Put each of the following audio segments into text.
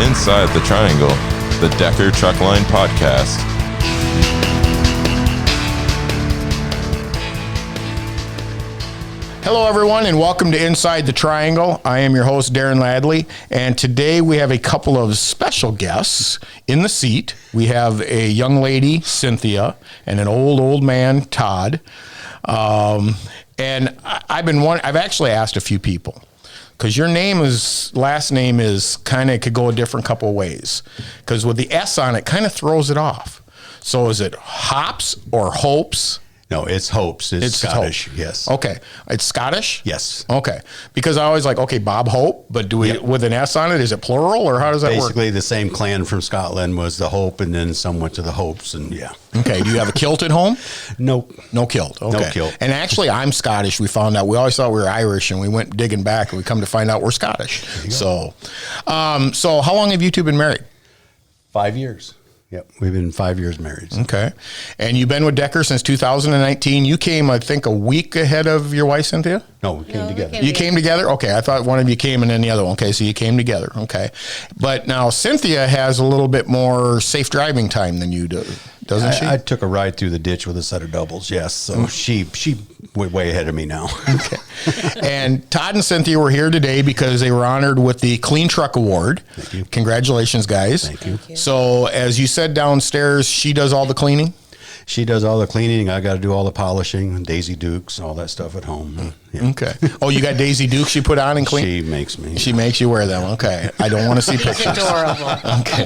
Inside the Triangle, the Decker Truckline Podcast. Hello, everyone, and welcome to Inside the Triangle. I am your host, Darren Ladley, and today we have a couple of special guests in the seat. We have a young lady, Cynthia, and an old man, Todd. And I've actually asked a few people, because your last name is kind of could go a different couple of ways, because with the S on it kind of throws it off. So is it Hops or Hopes? No, it's Hopes. It's Scottish. Hope. Yes. Okay. It's Scottish? Yes. Okay. Because I always like, okay, Bob Hope, but do we, with an S on it, is it plural or how does that work? Basically, the same clan from Scotland was the Hope, and then some went to the Hopes, and yeah. Okay. Do you have a kilt at home? Nope. No kilt. Okay. No kilt. And actually, I'm Scottish. We found out. We always thought we were Irish, and we went digging back, and we come to find out we're Scottish. So how long have you two been married? 5 years. Yep, we've been 5 years married. So. Okay. And you've been with Decker since 2019. You came, I think, a week ahead of your wife, Cynthia? No, we came together. You came together? Okay. I thought one of you came and then the other one. Okay, so you came together. Okay. But now Cynthia has a little bit more safe driving time than you do, doesn't she? I took a ride through the ditch with a set of doubles, yes. So she went way ahead of me now. Okay. And Todd and Cynthia were here today because they were honored with the Clean Truck Award. Thank you. Congratulations, guys. Thank you. So as you said downstairs, she does all the cleaning? She does all the cleaning. I got to do all the polishing, Daisy Dukes, all that stuff at home. Yeah. Okay. Oh, you got Daisy Dukes you put on and clean? She makes me. She makes you wear them. Okay. I don't want to see pictures. It's adorable. Okay.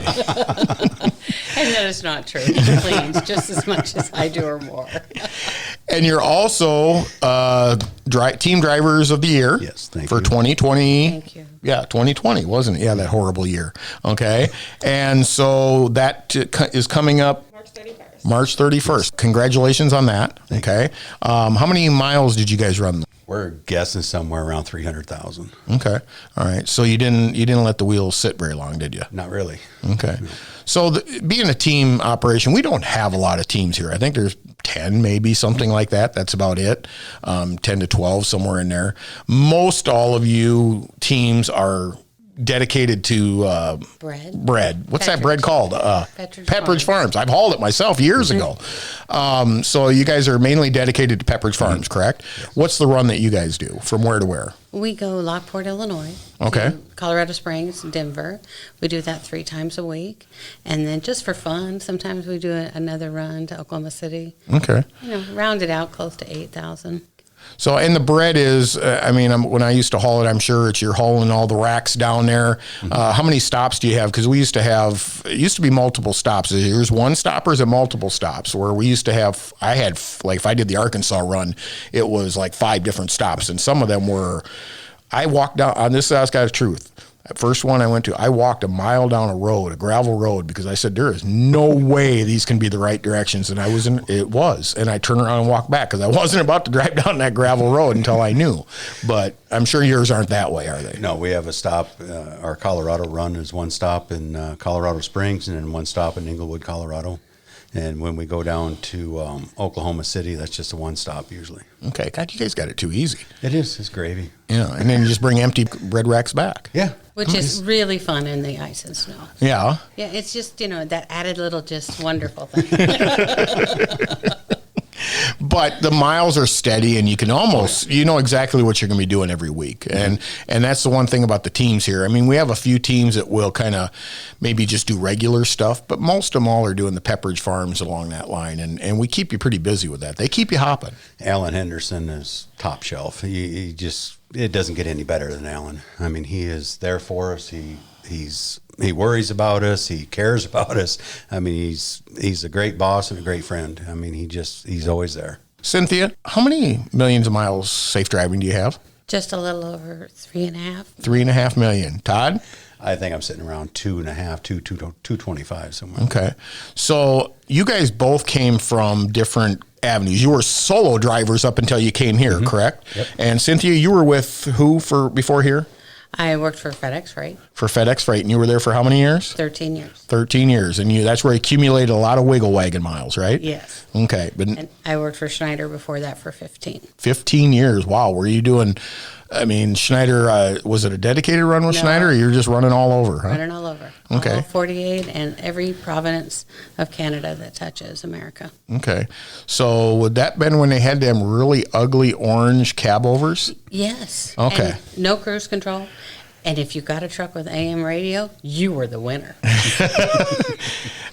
And that is not true. He cleans just as much as I do or more. And you're also team drivers of the year. Yes, thank for you. 2020. Thank you. Yeah, 2020, wasn't it? Yeah, that horrible year. Okay. And so that is coming up March 31st. Congratulations on that. Okay. How many miles did you guys run? We're guessing somewhere around 300,000. Okay. All right. So you didn't let the wheels sit very long, did you? Not really. Okay. So being a team operation, we don't have a lot of teams here. I think there's 10, maybe something like that. That's about it. 10 to 12, somewhere in there. Most all of you teams are dedicated to bread. What's that bread called? Pepperidge Farms. I've hauled it myself years ago. So you guys are mainly dedicated to Pepperidge Farms, correct? Yes. What's the run that you guys do? From where to where? We go Lockport, Illinois. Okay. Colorado Springs, Denver. We do that 3 times a week. And then just for fun, sometimes we do another run to Oklahoma City. Okay. Round it out close to 8,000. So, and the bread is, when I used to haul it, I'm sure you're hauling all the racks down there. How many stops do you have? Because it used to be multiple stops. Is yours one stop or is it multiple stops? Where we used to have, if I did the Arkansas run, it was like 5 different stops. And some of them I walked down, on this side of truth. That first one I went to, I walked a mile down a gravel road, because I said, there is no way these can be the right directions. And it was. And I turned around and walked back because I wasn't about to drive down that gravel road until I knew. But I'm sure yours aren't that way, are they? No, we have a stop. Our Colorado run is one stop in Colorado Springs and then one stop in Englewood, Colorado. And when we go down to Oklahoma City, that's just a one stop usually. Okay. God, you guys got it too easy. It is. It's gravy. Yeah. And then you just bring empty bread racks back. Yeah. Which is really fun in the ice and snow. Yeah. Yeah, it's just, that added little just wonderful thing. But the miles are steady, and you can almost, you know exactly what you're going to be doing every week. And that's the one thing about the teams here. I mean, we have a few teams that will kind of maybe just do regular stuff, but most of them all are doing the Pepperidge Farms along that line. And we keep you pretty busy with that. They keep you hopping. Alan Henderson is top shelf. It doesn't get any better than Alan. I mean, he is there for us. He worries about us. He cares about us. I mean, he's a great boss and a great friend. I mean, he's always there. Cynthia, how many millions of miles safe driving do you have? Just a little over 3.5. 3.5 million. Todd? I think I'm sitting around 2.5, 225 somewhere. Okay. So you guys both came from different avenues. You were solo drivers up until you came here, correct? Yep. And Cynthia, you were with who before here? I worked for FedEx, right? for FedEx Freight, and you were there for how many years? 13 years. 13 years, and that's where you accumulated a lot of wiggle wagon miles, right? Yes. Okay, but And I worked for Schneider before that for 15. 15 years. Wow, were you doing? I mean, Schneider, was it a dedicated run with No. Schneider, or you're just running all over? Huh? Running all over. Okay. All 48 and every province of Canada that touches America. Okay, so would that been when they had them really ugly orange cab overs? Yes. Okay. And no cruise control. And if you got a truck with AM radio, you were the winner.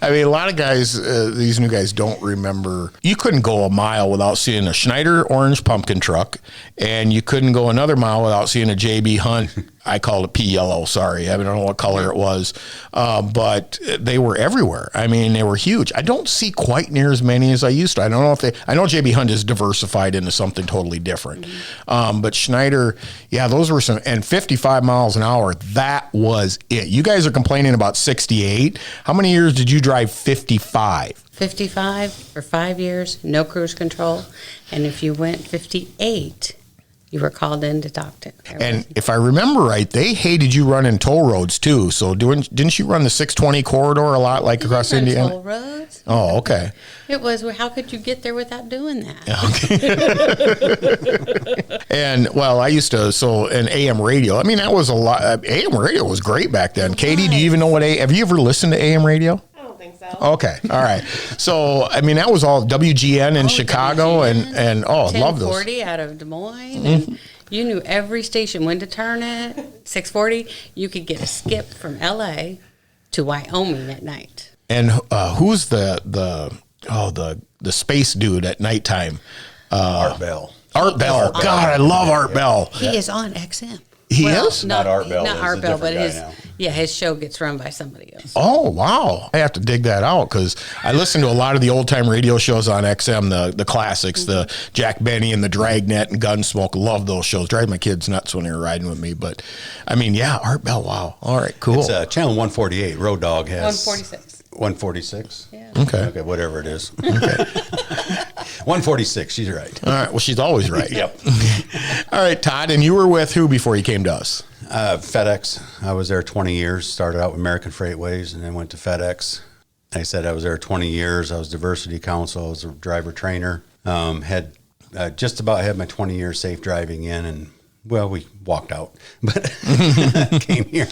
I mean, a lot of guys, these new guys don't remember. You couldn't go a mile without seeing a Schneider orange pumpkin truck, and you couldn't go another mile without seeing a JB Hunt. I called it P yellow. Sorry, I don't know what color it was, but they were everywhere. I mean, they were huge. I don't see quite near as many as I used to. I don't know if they. I know JB Hunt is diversified into something totally different, but Schneider, yeah, those were some. And 55 miles an hour. That was it. You guys are complaining about 68. How many years did you drive 55? 55 for 5 years, no cruise control. And if you went 58, you were called in to talk to. And if I remember right, they hated you running toll roads too. So didn't you run the 620 corridor a lot, like across Indiana? Toll roads. Oh, okay. It was, well, how could you get there without doing that? And well, I used to, and AM radio. I mean, that was a lot. AM radio was great back then. Katie, do you even know what have you ever listened to AM radio? Okay. All right. So, I mean, that was all WGN in Chicago WGN, and love those. 1040 out of Des Moines. And you knew every station when to turn it. 640, you could get a skip from LA to Wyoming at night. And who's the space dude at nighttime? Art Bell. Art Bell. God, I love Art Bell. He is on XM. He is? Not Art Bell. Not He's Art a Bell, different but guy his now. his show gets run by somebody else. Oh, wow. I have to dig that out because I listen to a lot of the old time radio shows on XM, the classics, the Jack Benny and the Dragnet and Gunsmoke. Love those shows. Drive my kids nuts when they were riding with me. But I mean, yeah, Art Bell. Wow. All right, cool. It's channel 148. Road Dog has 146. 146. Yeah. Okay. Whatever it is. Okay. 146. She's right. All right. Well, she's always right. Yep. All right, Todd. And you were with who before you came to us? FedEx. I was there 20 years. Started out with American Freightways and then went to FedEx. Like I said, I was there 20 years. I was diversity counsel. I was a driver trainer. Had just about had my 20 years safe driving in, and well, we walked out, but came here.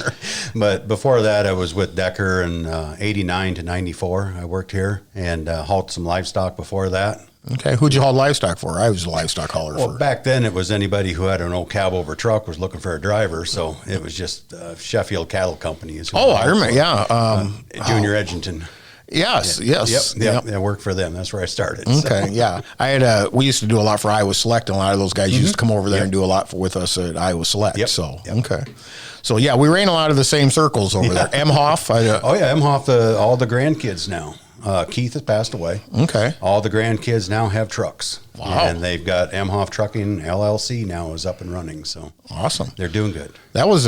But before that, I was with Decker in 89 to 94. I worked here and hauled some livestock before that. Okay. Who'd you haul livestock for? I was a livestock hauler Well, for. back then it was anybody who had an old cab over truck was looking for a driver. So it was just Sheffield Cattle Company. Is who Oh, I I remember. Yeah. Junior Edgerton. Yes. Yes. Yep. I worked for them. That's where I started. So. Okay, yeah. we used to do a lot for Iowa Select, and a lot of those guys used to come over there and do a lot with us at Iowa Select. Yep. So, Yep. okay. So, yeah, we ran a lot of the same circles over there. Emhoff. Oh yeah, Emhoff. All the grandkids now. Keith has passed away. Okay. All the grandkids now have trucks. Wow. And they've got Emhoff Trucking LLC now is up and running. So Awesome. they're doing good. That was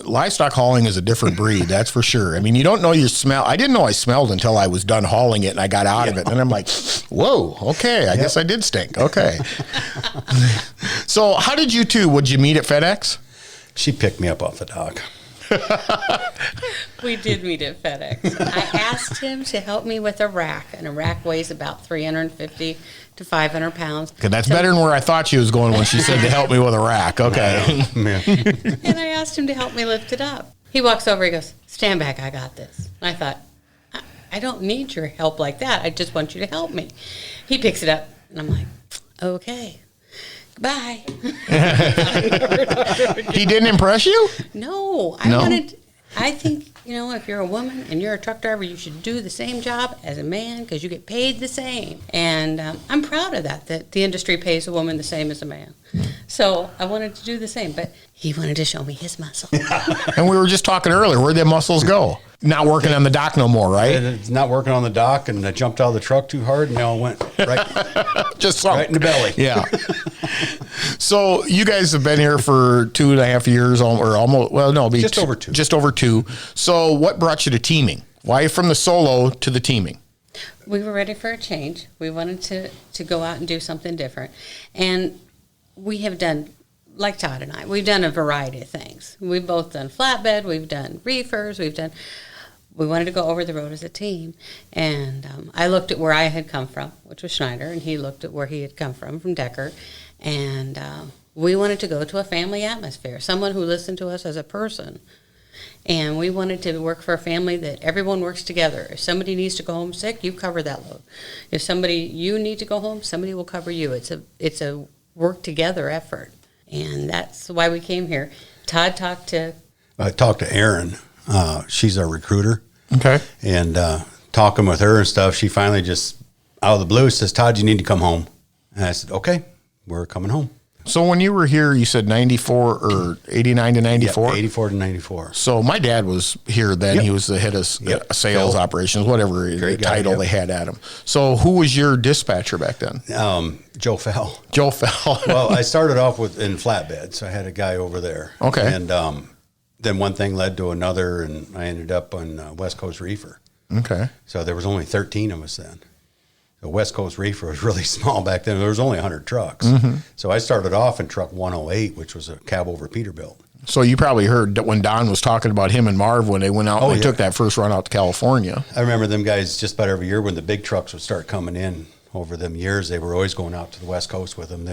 livestock hauling is a different breed, that's for sure. I mean, you don't know your smell. I didn't know I smelled until I was done hauling it and I got out of it. And I'm like, whoa, okay, I guess I did stink. Okay. So how did you two, would you meet at FedEx? She picked me up off the dock. We did meet at FedEx. I asked him to help me with a rack, and a rack weighs about 350 to 500 pounds. Okay, that's better than where I thought she was going when she said to help me with a rack. Okay. Yeah. And I asked him to help me lift it up. He walks over, he goes, "Stand back, I got this." And I thought, I don't need your help like that. I just want you to help me. He picks it up, and I'm like, okay. Goodbye. He didn't impress you? No, I think, if you're a woman and you're a truck driver, you should do the same job as a man because you get paid the same. And I'm proud of that the industry pays a woman the same as a man. So I wanted to do the same, but he wanted to show me his muscle. And we were just talking earlier, where'd them muscles go? Not working on the dock no more, right? It's not working on the dock, and I jumped out of the truck too hard, and they all went Just right in the belly. Yeah. So you guys have been here for 2.5 years, or almost. Well, no, Just over 2. Just over 2. So what brought you to teaming? Why from the solo to the teaming? We were ready for a change. We wanted to go out and do something different. And we have done, like Todd and I, we've done a variety of things. things. We've both done flatbed, we've done reefers, we wanted to go over the road as a team. And I looked at where I had come from, which was Schneider, and he looked at where he had come from Decker. And we wanted to go to a family atmosphere, someone who listened to us as a person. And we wanted to work for a family that everyone works together. If somebody needs to go home sick, you cover that load. If you need to go home, somebody will cover you. It's a work together effort. And that's why we came here. Todd talked to... I talked to Erin. She's our recruiter. Okay. And talking with her and stuff, she finally just, out of the blue, says, Todd, you need to come home. And I said, okay, we're coming home. So when you were here, you said 94 or 89 to 94? Yep, 84 to 94. So my dad was here then. Yep. He was the head of sales Phil. operations, whatever the guy, title they had at him. So who was your dispatcher back then? Joe Fell. Joe Fell. Well, I started off in flatbed, so I had a guy over there. Okay. And then one thing led to another, and I ended up on West Coast Reefer. Okay. So there was only 13 of us then. The West Coast Reefer was really small back then. There was only 100 trucks. Mm-hmm. So I started off in truck 108, which was a cab over Peterbilt. So you probably heard when Don was talking about him and Marv when they went out and they took that first run out to California. I remember them guys just about every year when the big trucks would start coming in over them years, they were always going out to the West Coast with them.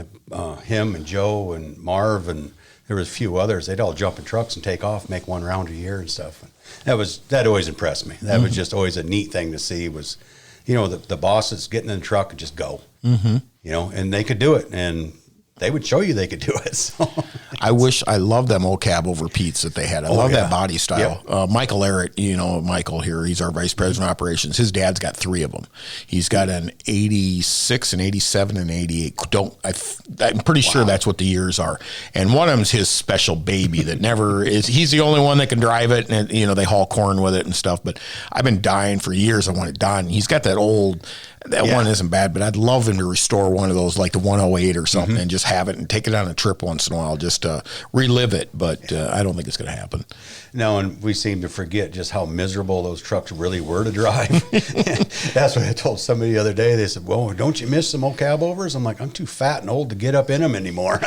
Him and Joe and Marv, and there was a few others. They'd all jump in trucks and take off, make one round a year and stuff. That always impressed me. That was just always a neat thing to see was, the bosses getting in the truck and just go, and they could do it. And they would show you they could do it. So. I love them old cab over Pete's that they had. I love that body style. Yep. Michael Arrett, Michael here, he's our vice president of operations. His dad's got 3 of them. He's got an 86, an 87, and 88. I'm pretty sure that's what the years are. And one of them's his special baby that never is. He's the only one that can drive it, and they haul corn with it and stuff. But I've been dying for years. I want it done. He's got that old. That one isn't bad, but I'd love him to restore one of those, like the 108 or something, and just have it and take it on a trip once in a while, just to relive it. But I don't think it's going to happen. No, and we seem to forget just how miserable those trucks really were to drive. That's what I told somebody the other day. They said, well, don't you miss some old cab overs? I'm like, I'm too fat and old to get up in them anymore.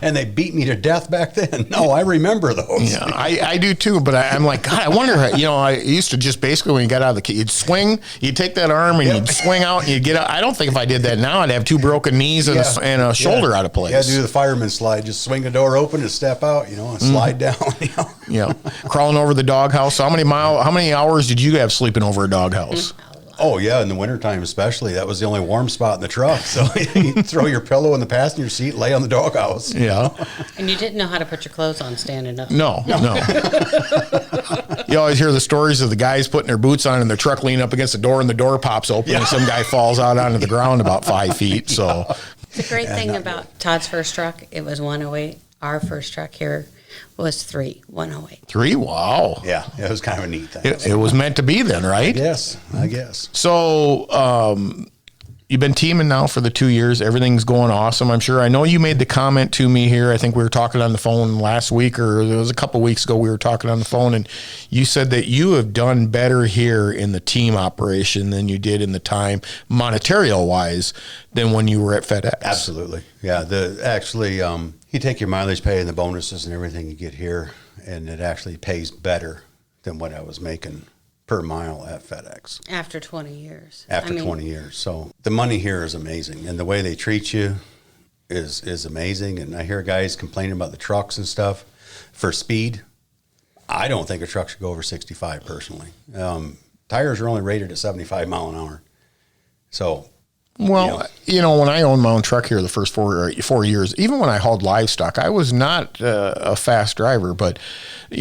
And they beat me to death back then. No, I remember those. Yeah, I do too, but I'm like, God, I wonder, I used to just basically, when you got out of the key, you'd swing, you'd take that arm and you'd swing out and you'd get out. I don't think if I did that now, I'd have 2 broken knees and a shoulder out of place. Yeah, do the fireman slide, just swing the door open and step out, and slide down. Yeah, crawling over the doghouse. How many hours did you have sleeping over a doghouse? Oh, yeah, in the wintertime especially. That was the only warm spot in the truck. So you throw your pillow in the passenger seat, lay on the doghouse. Yeah. And you didn't know how to put your clothes on standing up. No. You always hear the stories of the guys putting their boots on and their truck leaning up against the door and the door pops open and some guy falls out onto the ground about 5 feet. So the great thing about Todd's first truck, it was 108. Our first truck here was 108. 3? Wow. Yeah, it was kind of a neat thing. It was meant to be then, right? I guess. So you've been teaming now for the 2 years. Everything's going awesome, I'm sure. I know you made the comment to me here. I think we were talking on the phone last week, or it was a couple of weeks ago we were talking on the phone, and you said that you have done better here in the team operation than you did in the time, monetary-wise, than when you were at FedEx. Absolutely. Yeah, you take your mileage pay and the bonuses and everything you get here, and it actually pays better than what I was making per mile at FedEx. After 20 years. 20 years. So the money here is amazing, and the way they treat you is amazing. And I hear guys complaining about the trucks and stuff for speed. I don't think a truck should go over 65 personally. Tires are only rated at 75 mile an hour. So... Well, when I owned my own truck here the first 4 years, even when I hauled livestock, I was not a fast driver. But,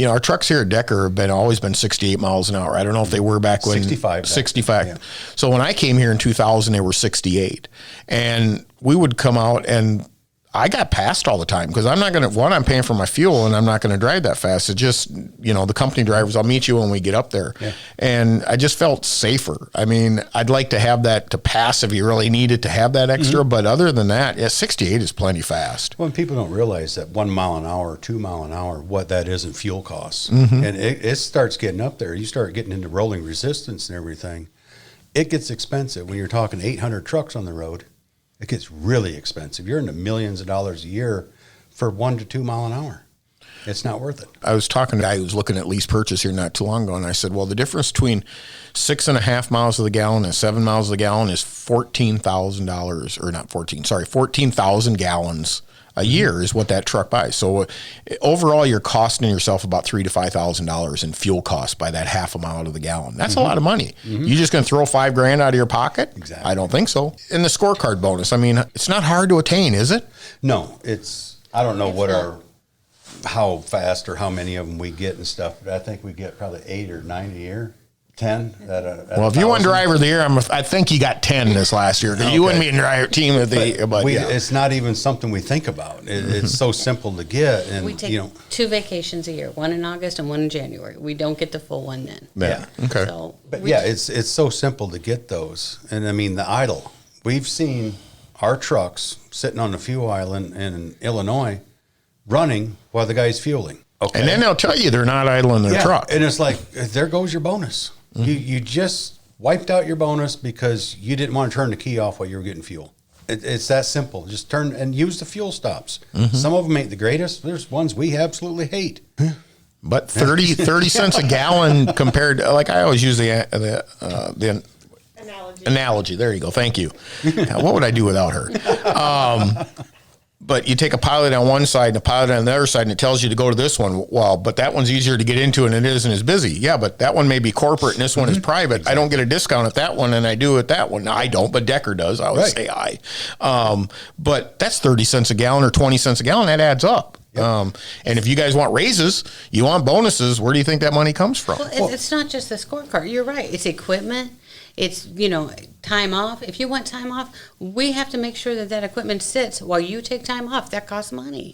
our trucks here at Decker have always been 68 miles an hour. I don't know if they were back when. 65. 65. Yeah. So when I came here in 2000, they were 68. And we would come out and I got passed all the time because I'm not going to, I'm paying for my fuel and I'm not going to drive that fast. It's just, the company drivers, I'll meet you when we get up there. Yeah. And I just felt safer. I mean, I'd like to have that to pass if you really needed to have that extra. Mm-hmm. But other than that, 68 is plenty fast. Well, people don't realize that 1 mile an hour, 2 mile an hour, what that is in fuel costs. Mm-hmm. And it starts getting up there. You start getting into rolling resistance and everything. It gets expensive when you're talking 800 trucks on the road. It gets really expensive. You're into millions of dollars a year for 1 to 2 mile an hour. It's not worth it. I was talking to a guy who was looking at lease purchase here not too long ago, and I said, well, the difference between 6.5 miles of the gallon and 7 miles of the gallon is $14,000, or not 14, sorry, 14,000 gallons a year is what that truck buys. So overall, you're costing yourself about $3,000 to $5,000 in fuel costs by that half a mile to the gallon. That's a lot of money. You just going to throw $5,000 out of your pocket? Exactly. I don't think so. And the scorecard bonus, I mean, it's not hard to attain, is it? No, I don't know how fast or how many of them we get and stuff, but I think we get probably 8 or 9 a year. 10 well, if you won driver of the year, I think you got 10 this last year. Okay. You wouldn't be in driver team of the year, but yeah. It's not even something we think about. It's so simple to get, and we take 2 vacations a year, one in August and one in January. We don't get the full one then. Yeah. Okay. So it's so simple to get those, and I mean the idle. We've seen our trucks sitting on the fuel island in Illinois, running while the guy's fueling. Okay, and then they'll tell you they're not idling their truck, and it's like there goes your bonus. You just wiped out your bonus because you didn't want to turn the key off while you were getting fuel. It's that simple. Just turn and use the fuel stops. Some of them ain't the greatest. There's ones we absolutely hate. But 30 cents a gallon compared to, like I always use the analogy. There you go. Thank you. What would I do without her? But you take a pilot on one side and a pilot on the other side, and it tells you to go to this one. Well, but that one's easier to get into, and it isn't as busy. Yeah, but that one may be corporate, and this one is private. Exactly. I don't get a discount at that one, and I do at that one. No, I don't, but Decker does. I always say I. But that's 30 cents a gallon or 20 cents a gallon. That adds up. Yep. And if you guys want raises, you want bonuses, where do you think that money comes from? Well, it's not just the scorecard. You're right. It's equipment. It's, time off. If you want time off, we have to make sure that equipment sits while you take time off. That costs money.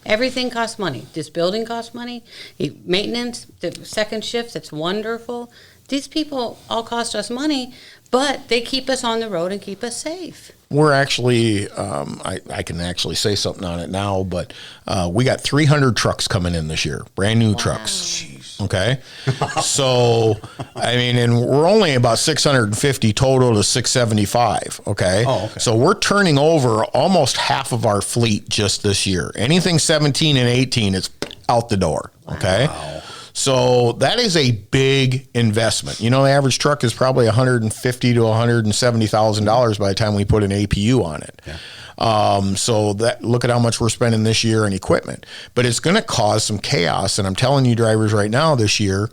Everything costs money. This building costs money. Maintenance, the second shift, that's wonderful. These people all cost us money, but they keep us on the road and keep us safe. We're actually, I can actually say something on it now, but we got 300 trucks coming in this year, brand new trucks. Jeez. Okay. So, I mean, and we're only about 650 total to 675. Okay. Oh, okay. So we're turning over almost half of our fleet just this year. Anything 17 and 18 is out the door. Okay. Wow. So that is a big investment. The average truck is probably $150,000 to $170,000 by the time we put an APU on it. Yeah. So look at how much we're spending this year on equipment, but it's going to cause some chaos. And I'm telling you drivers right now this year,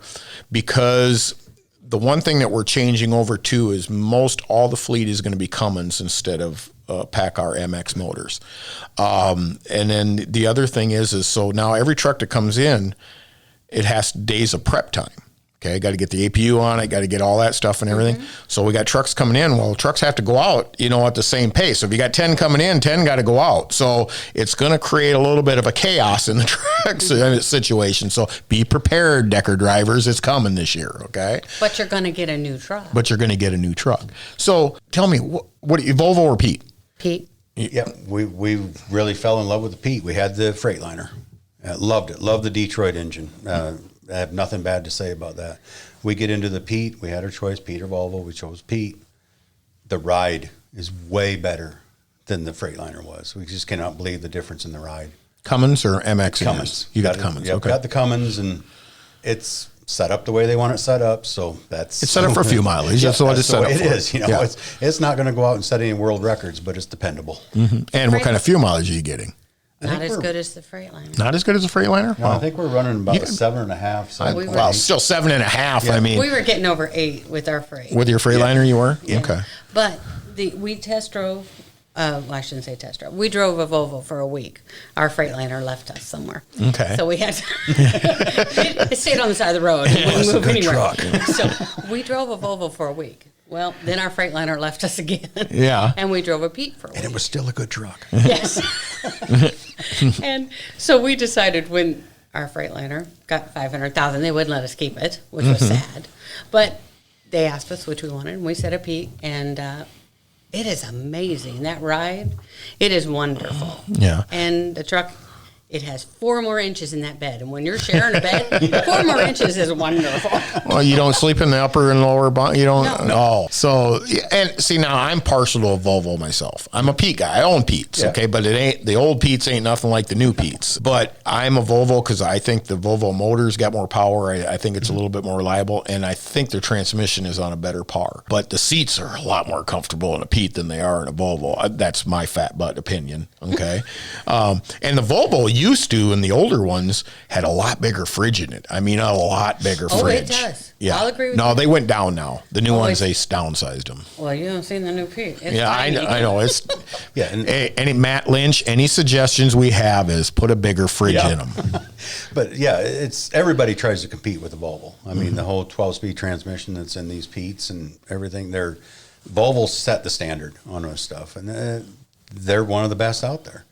because the one thing that we're changing over to is most all the fleet is going to be Cummins instead of PACCAR MX motors. And then the other thing is so now every truck that comes in, it has days of prep time. Okay, got to get the APU on it, got to get all that stuff and everything. So we got trucks coming in. Well, trucks have to go out, at the same pace. So if you got 10 coming in, 10 got to go out. So it's going to create a little bit of a chaos in the truck situation. So be prepared, Decker drivers. It's coming this year, okay? But you're going to get a new truck. So tell me, what Volvo or Pete? Pete. Yep, we really fell in love with the Pete. We had the Freightliner. Loved it. Loved the Detroit engine. I have nothing bad to say about that. We get into the Pete. We had our choice, Pete or Volvo. We chose Pete. The ride is way better than the Freightliner was. We just cannot believe the difference in the ride. Cummins or MX? Cummins. You got the Cummins. Yep, okay. Got the Cummins, and it's set up the way they want it set up. So it's set up for a few mileage. That's what it's set up for. It is. It's not going to go out and set any world records, but it's dependable. And what kind of fuel mileage are you getting? Not as good as the Freightliner. Not as good as a Freightliner? No, I think we're running about 7.5. Well, still 7.5. Yeah. I mean, we were getting over 8 with our Freight. With your Freightliner, you were? Yeah. Okay. But we test drove. I shouldn't say test drove. We drove a Volvo for a week. Our Freightliner left us somewhere. Okay. So we had to. It stayed on the side of the road. It wouldn't move anywhere. Truck. So we drove a Volvo for a week. Well, then our Freightliner left us again. Yeah. And we drove a Pete for a week. And it was still a good truck. Yes. And so we decided when our Freightliner got $500,000, they wouldn't let us keep it, which was sad. But they asked us which we wanted, and we said a Pete. And it is amazing. That ride, it is wonderful. Yeah. And the truck, It has 4 more inches in that bed, and when you're sharing a bed, 4 more inches is wonderful. Well, you don't sleep in the upper and lower bunk. You don't. No. No. So, and see, now I'm partial to a Volvo myself. I'm a Pete guy. I own Pete's. Yeah. Okay, but it ain't the old Pete's ain't nothing like the new Pete's. But I'm a Volvo because I think the Volvo motor's got more power. I think it's a little bit more reliable, and I think their transmission is on a better par. But the seats are a lot more comfortable in a Pete than they are in a Volvo. That's my fat butt opinion. Okay, and the Volvo used to, and the older ones had a lot bigger fridge in it. I mean, a lot bigger Oh, fridge. it does. Yeah. I'll agree with no, you. they went down now. The new ones, it's- they downsized them. Well, you haven't seen the new Pete. It's Yeah, tiny. I know. It's Yeah, and- any Matt Lynch. Any suggestions we have is put a bigger fridge Yeah. in them. But yeah, it's everybody tries to compete with the Volvo. I mean, the whole 12-speed transmission that's in these Pete's and everything. Volvo set the standard on this stuff, and they're one of the best out there.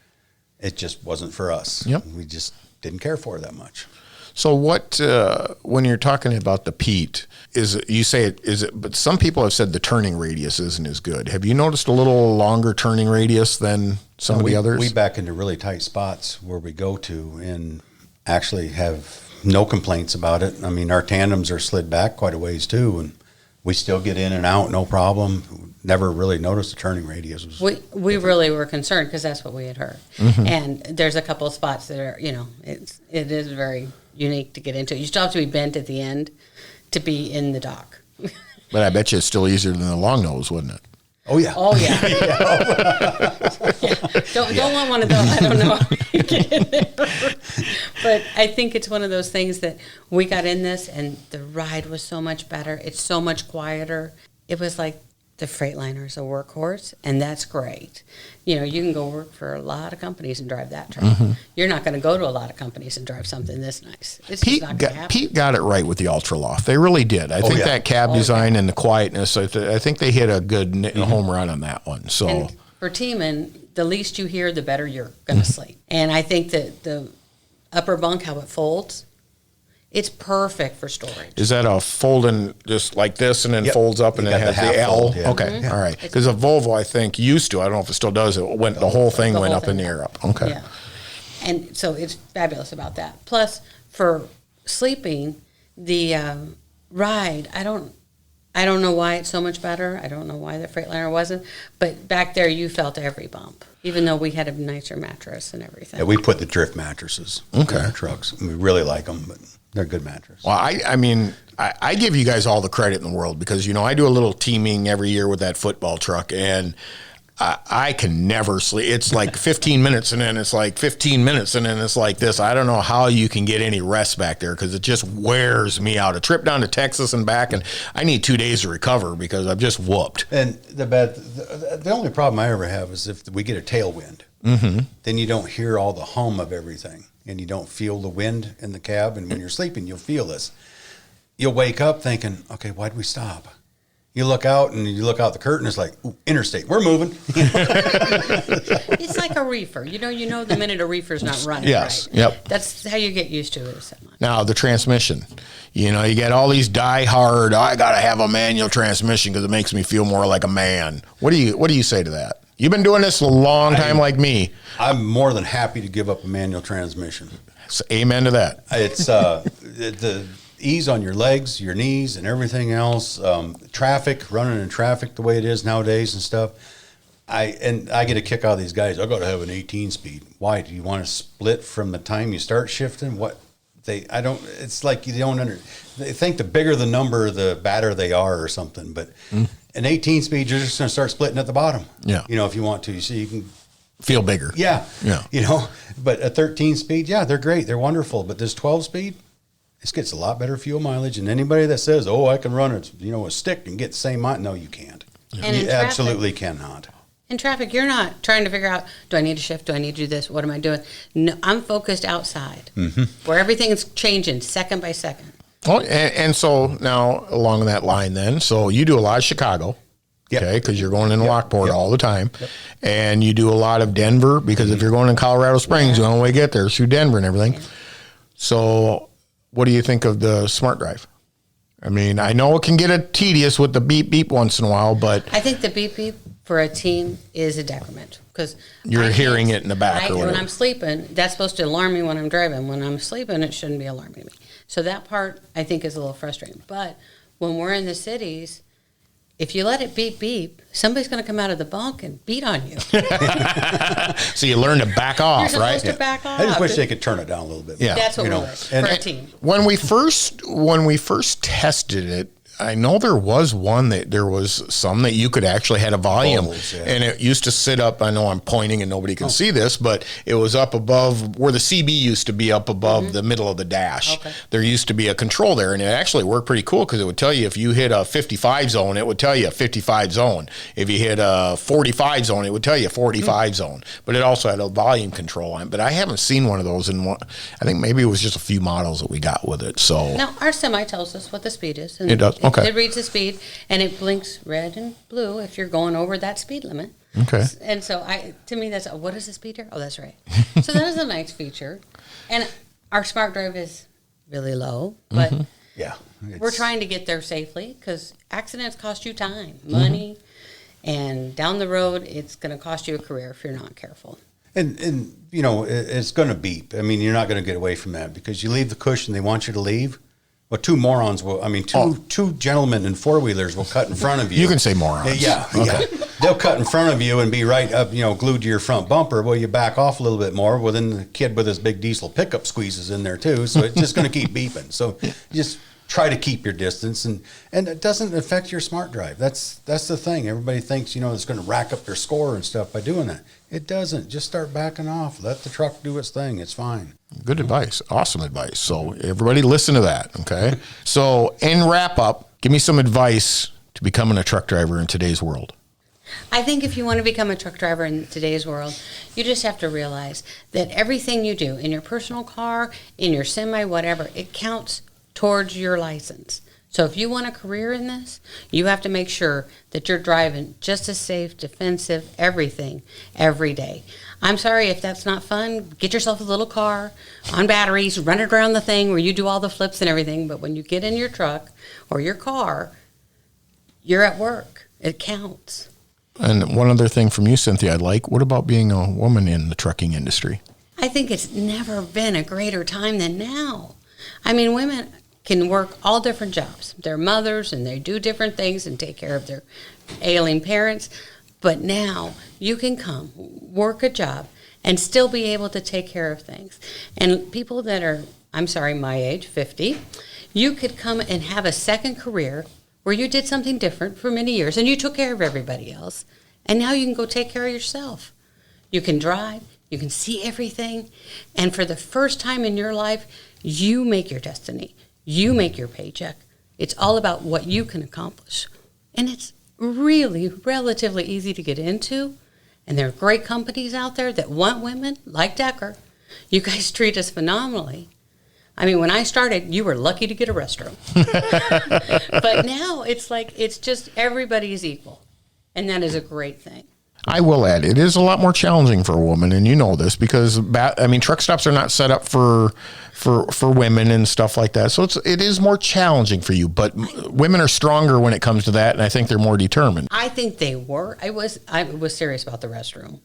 It just wasn't for us. Yep. We just didn't care for it that much. So what when you're talking about the Pete, is it, you say it is it? But some people have said the turning radius isn't as good. Have you noticed a little longer turning radius than some of the others? We back into really tight spots where we go to and actually have no complaints about it. I mean, our tandems are slid back quite a ways too, and we still get in and out, no problem. Never really noticed the turning radius. We really were concerned because that's what we had heard. Mm-hmm. And there's a couple of spots that are, it is very unique to get into. You still have to be bent at the end to be in the dock. But I bet you it's still easier than the long nose, wouldn't it? Oh yeah. Oh yeah. Yeah. Don't want one of those. I don't know how you get in there. But I think it's one of those things that we got in this and the ride was so much better. It's so much quieter. It was like the Freightliner's a workhorse, and that's great. You can go work for a lot of companies and drive that truck. Mm-hmm. You're not going to go to a lot of companies and drive something this nice. It's just not going to happen. Pete got it right with the Ultra Loft. They really did. I think yeah. that cab design and the quietness, I think they hit a good home run on that one. So And for teaming, the least you hear, the better you're going to sleep. And I think that the upper bunk, how it folds, it's perfect for storage. is that a folding just like this and then Yep. folds up and You then got has the the half L? fold, yeah. Okay, all right. Because a Volvo, I think, used to, I don't know if it still does, the whole thing The went whole up in thing. the air up. Okay. Yeah. And so it's fabulous about that. Plus, for sleeping, the ride, I don't know why it's so much better. I don't know why the Freightliner wasn't. But back there, you felt every bump, even though we had a nicer mattress and everything. Yeah, we put the drift mattresses in our trucks. We really like them, but they're good mattresses. Well, I mean, I give you guys all the credit in the world because, I do a little teaming every year with that football truck, and I can never sleep. It's like 15 minutes, and then it's like 15 minutes, and then it's like this. I don't know how you can get any rest back there because it just wears me out. A trip down to Texas and back, and I need 2 days to recover because I'm just whooped. And the only problem I ever have is if we get a tailwind, then you don't hear all the hum of everything, and you don't feel the wind in the cab. And when you're sleeping, you'll feel this. You'll wake up thinking, okay, why'd we stop? You look out and you look out the curtain. It's like, ooh, interstate, we're moving. It's like a reefer. You know the minute a reefer's not running Yes, right. yep. That's how you get used to it. Now, the transmission, you get all these die-hard, I got to have a manual transmission because it makes me feel more like a man. What do you say to that? You've been doing this a long time like me. I'm more than happy to give up a manual transmission. So amen to that. It's the ease on your legs, your knees, and everything else. Traffic, running in traffic the way it is nowadays and stuff. I get a kick out of these guys. I got to have an 18-speed. Why? Do you want to split from the time you start shifting? It's like you don't they think the bigger the number, the badder they are or something. But an 18-speed, you're just going to start splitting at the bottom. Yeah. If you want to. So you can Feel bigger. Yeah. Yeah. But a 13-speed, yeah, they're great. They're wonderful. But this 12-speed, this gets a lot better fuel mileage. And anybody that says, oh, I can run it, a stick and get the same mileage, no, you can't. And You absolutely cannot. In traffic, you're not trying to figure out, do I need to shift? Do I need to do this? What am I doing? No, I'm focused outside where everything is changing second by second. Oh, and so now along that line then, so you do a lot of Chicago. Yep. Okay, because you're going into Lockport Yep. all the time. Yep. And you do a lot of Denver because if you're going in Colorado Springs, the only way to get there is through Denver and everything. Yeah. So what do you think of the Smart Drive? I mean, I know it can get tedious with the beep beep once in a while, but I think the beep beep for a team is a decrement because You're hearing it in the back or when whatever. I'm sleeping, that's supposed to alarm me when I'm driving. When I'm sleeping, it shouldn't be alarming me. So that part I think is a little frustrating. But when we're in the cities, if you let it beep beep, somebody's going to come out of the bunk and beat on you. So you learn to back off, You're right? supposed to back off. I just wish they could turn it down a little bit more. Yeah. That's what you we know, wish and- for a team. When we first tested it, I know there was some that you could actually had a volume, Volvos, yeah. and it used to sit up. I know I'm pointing and nobody can see this, but it was up above where the CB used to be, up above the middle of the dash. Okay. There used to be a control there, and it actually worked pretty cool because it would tell you if you hit a 55 zone, it would tell you a 55 zone. If you hit a 45 zone, it would tell you a 45 zone. But it also had a volume control on it. But I haven't seen one of those in one. I think maybe it was just a few models that we got with it. So Now, our semi tells us what the speed is. And It does? Okay. It reads the speed, and it blinks red and blue if you're going over that speed limit. okay. And so, to me, that's, what is the speed here? Oh, that's right. So that is a nice feature. And our smart drive is really low, but Yeah. we're trying to get there safely because accidents cost you time, money, and down the road, it's going to cost you a career if you're not careful. And you know, it's going to beep. I mean, you're not going to get away from that because you leave the cushion, they want you to leave. Well, two morons will, I mean, two gentlemen in four-wheelers will cut in front of you. You can say morons. Yeah. They'll cut in front of you and be right up, glued to your front bumper. Well, you back off a little bit more. Well, then the kid with his big diesel pickup squeezes in there too. So it's just going to keep beeping. So you just try to keep your distance, and it doesn't affect your smart drive. That's the thing. Everybody thinks, it's going to rack up their score and stuff by doing that. It doesn't. Just start backing off. Let the truck do its thing. It's fine. Good advice. Awesome advice. So everybody listen to that, okay? So in wrap up, give me some advice to becoming a truck driver in today's world. I think if you want to become a truck driver in today's world, you just have to realize that everything you do in your personal car, in your semi, whatever, it counts towards your license. So if you want a career in this, you have to make sure that you're driving just as safe, defensive, everything, every day. I'm sorry if that's not fun. Get yourself a little car on batteries, run it around the thing where you do all the flips and everything. But when you get in your truck or your car, you're at work. It counts. And one other thing from you, Cynthia, I'd like, what about being a woman in the trucking industry? I think it's never been a greater time than now. I mean, women can work all different jobs. They're mothers and they do different things and take care of their ailing parents. But now you can come, work a job, and still be able to take care of things. And people that are, my age, 50, you could come and have a second career where you did something different for many years and you took care of everybody else. And now you can go take care of yourself. You can drive, you can see everything. And for the first time in your life, you make your destiny. You make your paycheck. It's all about what you can accomplish. And it's really relatively easy to get into. And there are great companies out there that want women, like Decker. You guys treat us phenomenally. I mean, when I started, you were lucky to get a restroom. But now it's just everybody is equal. And that is a great thing. I will add, it is a lot more challenging for a woman, and you know this because truck stops are not set up for women and stuff like that. So it is more challenging for you, but women are stronger when it comes to that, and I think they're more determined. I think they were. I was serious about the restroom.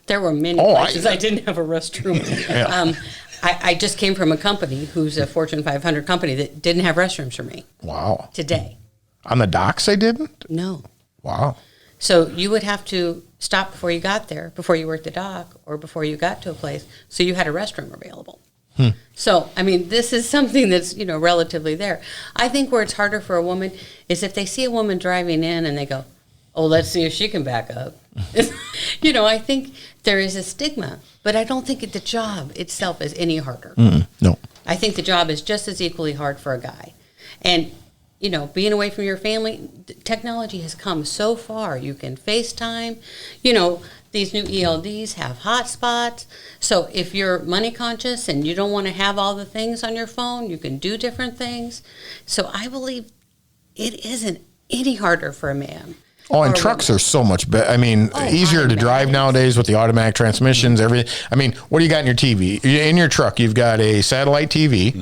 There were many places I didn't have a restroom. Yeah. I just came from a company who's a Fortune 500 company that didn't have restrooms for me. Wow. Today. On the docks they didn't? No. Wow. So you would have to stop before you got there, before you worked the dock, or before you got to a place, so you had a restroom available. So, I mean, this is something that's, relatively there. I think where it's harder for a woman is if they see a woman driving in and they go, oh, let's see if she can back up. I think there is a stigma, but I don't think the job itself is any harder. No. I think the job is just as equally hard for a guy. And being away from your family, technology has come so far. You can FaceTime. These new ELDs have hotspots. So if you're money conscious and you don't want to have all the things on your phone, you can do different things. So I believe it isn't any harder for a man. Oh, and trucks are so much better. I mean, easier to drive nowadays with the automatic transmissions, everything. I mean, what do you got in your TV? In your truck, you've got a satellite TV,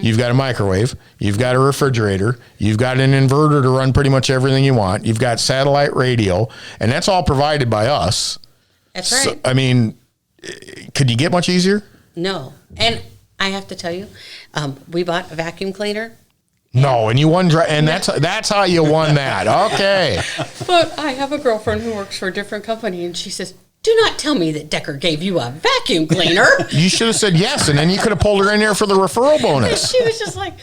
you've got a microwave, you've got a refrigerator, you've got an inverter to run pretty much everything you want, you've got satellite radio, and that's all provided by us. That's right. So, I mean, could you get much easier? No. And I have to tell you, we bought a vacuum cleaner. No, and you won, and that's how you won that. Okay. But I have a girlfriend who works for a different company, and she says, "Do not tell me that Decker gave you a vacuum cleaner." You should have said yes, and then you could have pulled her in there for the referral bonus. And she was just like,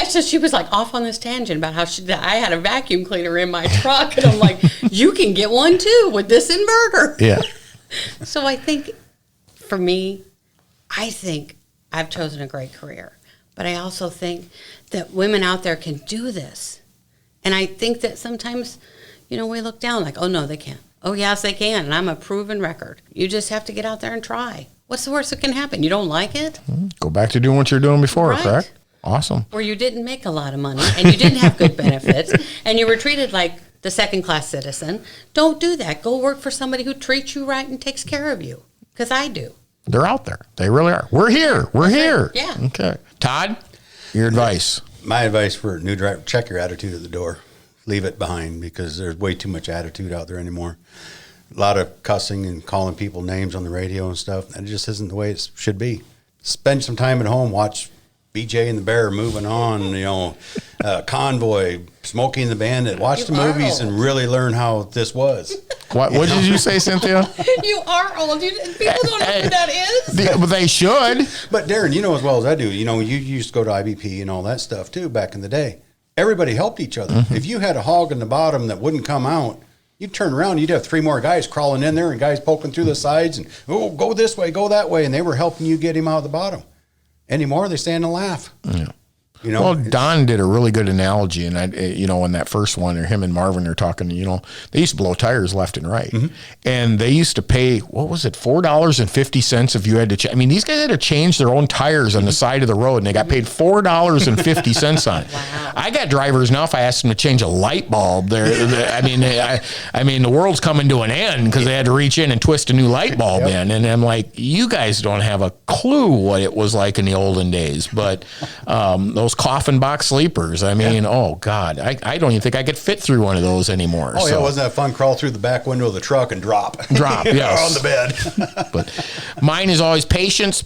she was like off on this tangent about how that I had a vacuum cleaner in my truck, and I'm like, you can get one too with this inverter. Yeah. So I think, for me, I think I've chosen a great career. But I also think that women out there can do this. And I think that sometimes, we look down like, oh, no, they can't. Oh, yes, they can. And I'm a proven record. You just have to get out there and try. What's the worst that can happen? You don't like it? Go back to doing what you're doing before, Right. correct? Awesome. Or you didn't make a lot of money and you didn't have good benefits and you were treated like the second-class citizen. Don't do that. Go work for somebody who treats you right and takes care of you. Because I do. They're out there. They really are. We're here. We're here. Yeah. Okay. Todd, your advice. My advice for a new driver: check your attitude at the door. Leave it behind, because there's way too much attitude out there anymore. A lot of cussing and calling people names on the radio and stuff. That just isn't the way it should be. Spend some time at home. Watch BJ and the Bear moving on, Convoy, Smokey and the Bandit. Watch the movies and really learn how this was. What did you say, Cynthia? You are old. People don't know who that is. But they should. But Darren, you know as well as I do, you used to go to IBP and all that stuff too back in the day. Everybody helped each other. Mm-hmm. If you had a hog in the bottom that wouldn't come out, you'd turn around, you'd have 3 more guys crawling in there and guys poking through the sides and, oh, go this way, go that way. And they were helping you get him out of the bottom. Anymore, they stand and laugh. Yeah. Well, Don did a really good analogy, and in that first one, or him and Marvin are talking. They used to blow tires left and right, and they used to pay $4.50 if you had to. These guys had to change their own tires on the side of the road, and they got paid $4.50 on it. Wow. I got drivers now. If I ask them to change a light bulb, the world's coming to an end because they had to reach in and twist a new light bulb in, and I'm like, you guys don't have a clue what it was like in the olden days, but those coffin box sleepers. Oh God, I don't even think I could fit through one of those anymore. Oh, yeah, wasn't that fun? Crawl through the back window of the truck and drop. Yes. On the bed. But mine is always patience,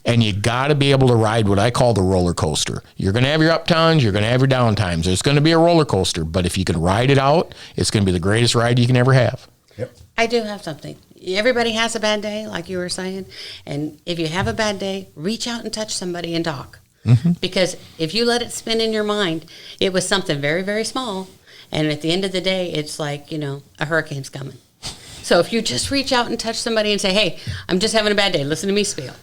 and you got to be able to ride what I call the roller coaster. You're going to have your up times, you're going to have your down times. There's going to be a roller coaster, but if you can ride it out, it's going to be the greatest ride you can ever have. Yep. I do have something. Everybody has a bad day, like you were saying. And if you have a bad day, reach out and touch somebody and talk. Mm-hmm. Because if you let it spin in your mind, it was something very, very small. And at the end of the day, it's like, a hurricane's coming. So if you just reach out and touch somebody and say, hey, I'm just having a bad day, listen to me spiel.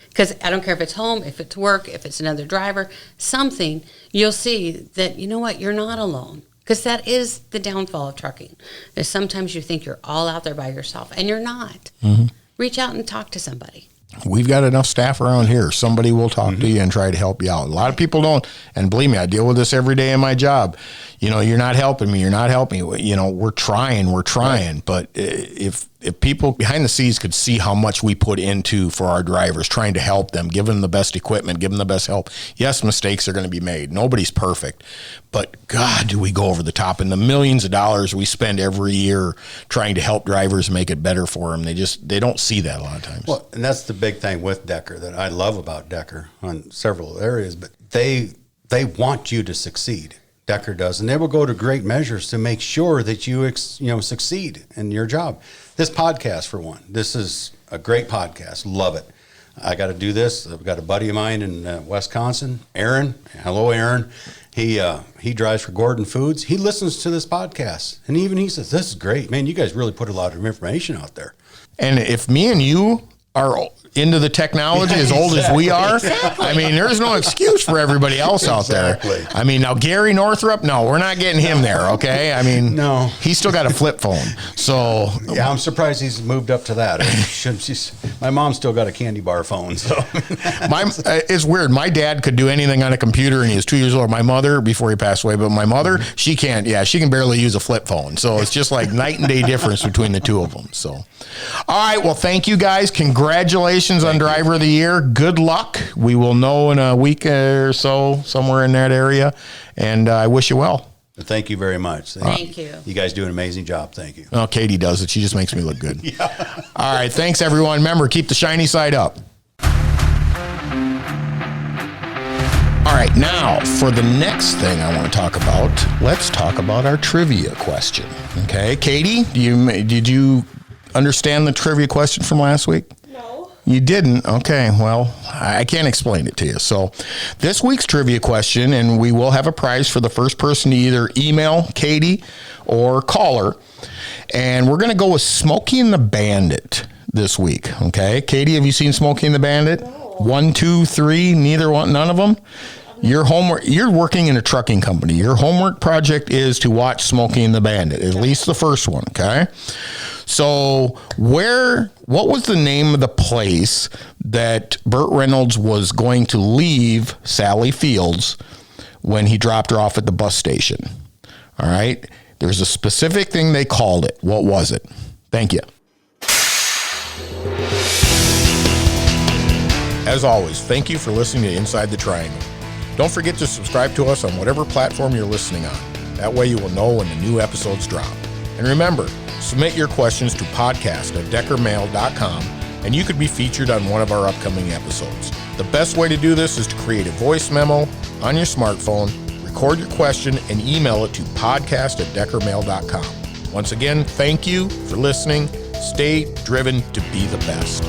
Because I don't care if it's home, if it's work, if it's another driver, something, you'll see that, you're not alone. Because that is the downfall of trucking. Is sometimes you think you're all out there by yourself, and you're not. Mm-hmm. Reach out and talk to somebody. We've got enough staff around here. Somebody will talk to you and try to help you out. A lot of people don't, and believe me, I deal with this every day in my job. You're not helping me. You're not helping me. We're trying. Right. But if people behind the scenes could see how much we put into for our drivers, trying to help them, give them the best equipment, give them the best help. Yes, mistakes are going to be made. Nobody's perfect. But God, do we go over the top. And the millions of dollars we spend every year trying to help drivers make it better for them, they don't see that a lot of times. Well, and that's the big thing with Decker that I love about Decker on several areas. But they want you to succeed. Decker does, and they will go to great measures to make sure that you succeed in your job. This podcast, for one, this is a great podcast. Love it. I got to do this. I've got a buddy of mine in Wisconsin, Aaron. Hello, Aaron. He drives for Gordon Foods. He listens to this podcast, and even he says, "This is great, man. You guys really put a lot of information out there." And if me and you are into the technology as old as we are, there's no excuse for everybody else out there. Now Gary Northrup, no, we're not getting him there, okay? No. He's still got a flip phone. So yeah, I'm surprised he's moved up to that. My mom's still got a candy bar phone, so it's weird. My dad could do anything on a computer, and he was 2 years old. My mother, before he passed away, but my mother, she can't. Yeah, she can barely use a flip phone. So it's just like night and day difference between the two of them. So, all right. Well, thank you guys. Congratulations on Driver of the Year. Good luck. We will know in a week or so, somewhere in that area. And I wish you well. Thank you very much. Thank you. You guys do an amazing job. Thank you. Oh, Katie does it. She just makes me look good. All right. Thanks, everyone. Remember, keep the shiny side up. All right. Now, for the next thing I want to talk about, let's talk about our trivia question. Okay. Katie, did you understand the trivia question from last week? No. You didn't? Okay, well, I can't explain it to you. So this week's trivia question, and we will have a prize for the first person to either email Katie or call her. And we're going to go with Smokey and the Bandit this week, okay? Katie, have you seen Smokey and the Bandit? No. 1, 2, 3, neither one, none of them? Your homework, you're working in a trucking company. Your homework project is to watch Smokey and the Bandit, at least the first one, okay? So what was the name of the place that Burt Reynolds was going to leave Sally Fields when he dropped her off at the bus station? All right. There's a specific thing they called it. What was it? Thank you. As always, thank you for listening to Inside the Triangle. Don't forget to subscribe to us on whatever platform you're listening on. That way you will know when the new episodes drop. And remember, submit your questions to podcast@deckermail.com and you could be featured on one of our upcoming episodes. The best way to do this is to create a voice memo on your smartphone, record your question, and email it to podcast@deckermail.com. Once again, thank you for listening. Stay driven to be the best.